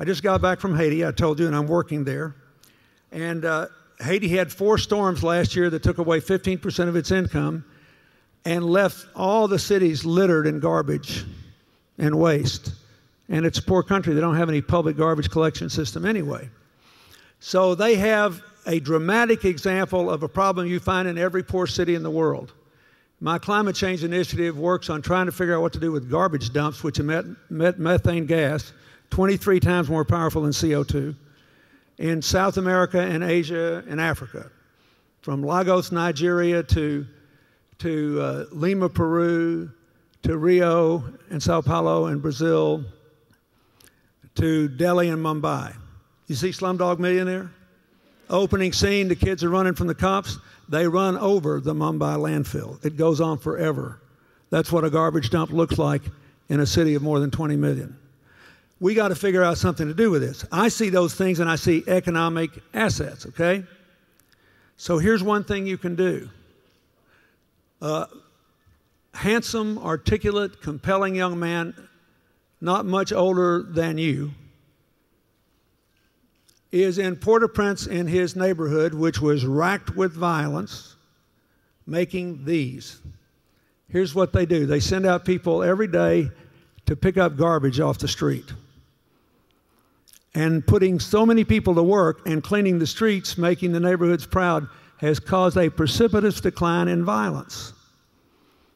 I just got back from Haiti, I told you, and I'm working there. And Haiti had 4 storms last year that took away 15% of its income and left all the cities littered in garbage and waste. And it's a poor country. They don't have any public garbage collection system anyway. So they have a dramatic example of a problem you find in every poor city in the world. My climate change initiative works on trying to figure out what to do with garbage dumps, which emit methane gas, 23 times more powerful than CO2, in South America and Asia and Africa, from Lagos, Nigeria, to Lima, Peru, to Rio and Sao Paulo in Brazil, to Delhi and Mumbai. You see Slumdog Millionaire? Opening scene, the kids are running from the cops. They run over the Mumbai landfill. It goes on forever. That's what a garbage dump looks like in a city of more than 20 million. We got to figure out something to do with this. I see those things and I see economic assets, okay? So here's one thing you can do. Handsome, articulate, compelling young man, not much older than you, is in Port-au-Prince in his neighborhood, which was racked with violence, making these. Here's what they do. They send out people every day to pick up garbage off the street. And putting so many people to work and cleaning the streets, making the neighborhoods proud, has caused a precipitous decline in violence.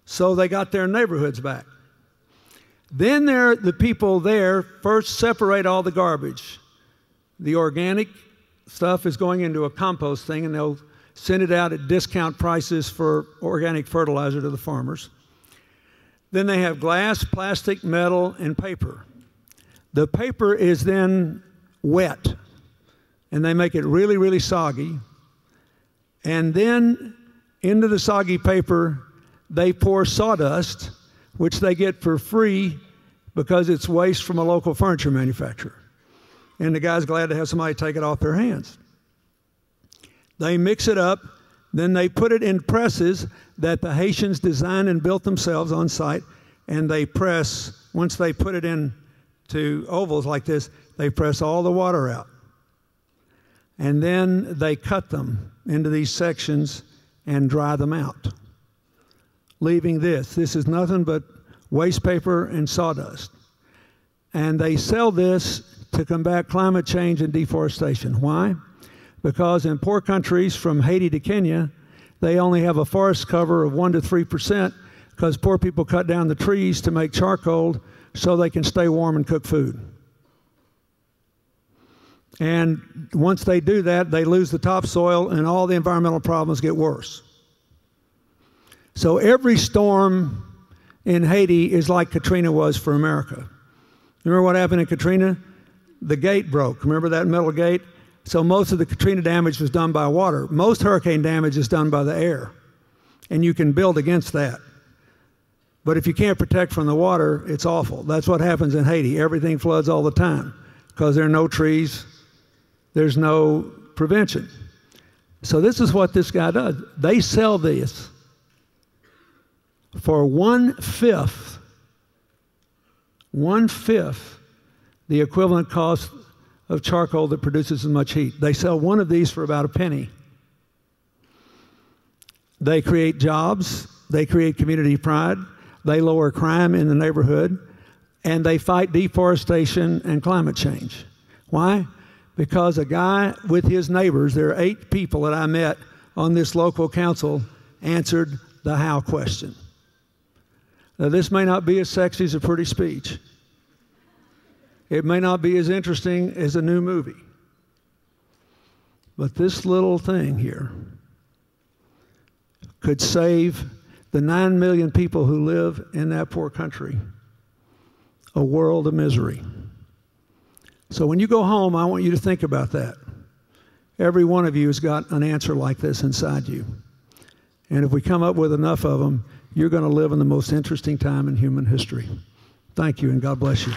So they got their neighborhoods back. Then the people there first separate all the garbage. The organic stuff is going into a compost thing, and they'll send it out at discount prices for organic fertilizer to the farmers. Then they have glass, plastic, metal, and paper. The paper is then wet, and they make it really, really soggy. And then into the soggy paper, they pour sawdust, which they get for free because it's waste from a local furniture manufacturer. And the guy's glad to have somebody take it off their hands. They mix it up, then they put it in presses that the Haitians designed and built themselves on site, and they press, once they put it into ovals like this, they press all the water out. And then they cut them into these sections and dry them out, leaving this. This is nothing but waste paper and sawdust. And they sell this to combat climate change and deforestation. Why? Because in poor countries from Haiti to Kenya, they only have a forest cover of 1 to 3% because poor people cut down the trees to make charcoal so they can stay warm and cook food. And once they do that, they lose the topsoil and all the environmental problems get worse. So every storm in Haiti is like Katrina was for America. Remember what happened in Katrina? The gate broke. Remember that metal gate? So most of the Katrina damage was done by water. Most hurricane damage is done by the air. And you can build against that. But if you can't protect from the water, it's awful. That's what happens in Haiti. Everything floods all the time because there are no trees. There's no prevention. So this is what this guy does. They sell this for 1/5 the equivalent cost of charcoal that produces as much heat. They sell one of these for about a penny. They create jobs, they create community pride, they lower crime in the neighborhood, and they fight deforestation and climate change. Why? Because a guy with his neighbors, there are 8 people that I met on this local council, answered the how question. Now, this may not be as sexy as a pretty speech. It may not be as interesting as a new movie. But this little thing here could save the 9 million people who live in that poor country a world of misery. So when you go home, I want you to think about that. Every one of you has got an answer like this inside you. And if we come up with enough of them, you're going to live in the most interesting time in human history. Thank you, and God bless you.